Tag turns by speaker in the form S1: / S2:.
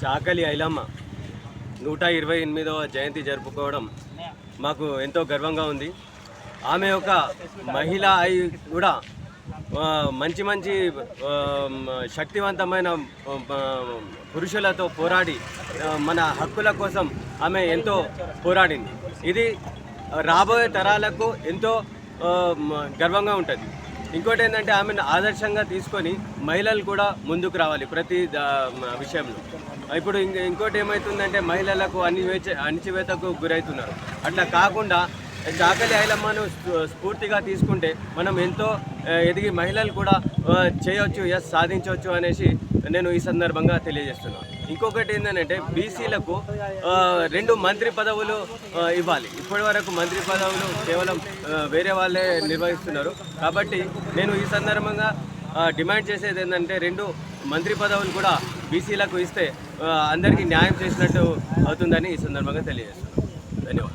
S1: చాకలి ఐలమ్మ 128వ జయంతి జరుపుకోవడం మాకు ఎంతో గర్వంగా ఉంది. ఆమె ఒక మహిళ అయి కూడా మంచి మంచి శక్తివంతమైన పురుషులతో పోరాడి మన హక్కుల కోసం ఆమె ఎంతో పోరాడింది. ఇది రాబోయే తరాలకు ఎంతో గర్వంగా ఉంటుంది. ఇంకోటి ఏంటంటే ఆమెను ఆదర్శంగా తీసుకొని మహిళలు కూడా ముందుకు రావాలి ప్రతి విషయంలో. ఇప్పుడు ఇంకోటి ఏమవుతుందంటే మహిళలకు అణిచివేతకు గురవుతున్నారు. అట్లా కాకుండా చాకలి ఐలమ్మను స్ఫూర్తిగా తీసుకుంటే మనం ఎంతో ఎదిగి మహిళలు కూడా చేయవచ్చు, సాధించవచ్చు అనేసి నేను ఈ సందర్భంగా తెలియజేస్తున్నాను. ఇంకొకటి ఏంటంటే బీసీలకు 2 మంత్రి పదవులు ఇవ్వాలి. ఇప్పటి వరకు మంత్రి పదవులు కేవలం వేరే వాళ్ళే నిర్వహిస్తున్నారు. కాబట్టి నేను ఈ సందర్భంగా డిమాండ్ చేసేది ఏంటంటే 2 మంత్రి పదవులు కూడా బీసీలకు ఇస్తే అందరికీ న్యాయం చేసినట్టు అవుతుందని ఈ సందర్భంగా తెలియజేస్తున్నాను. ధన్యవాదాలు.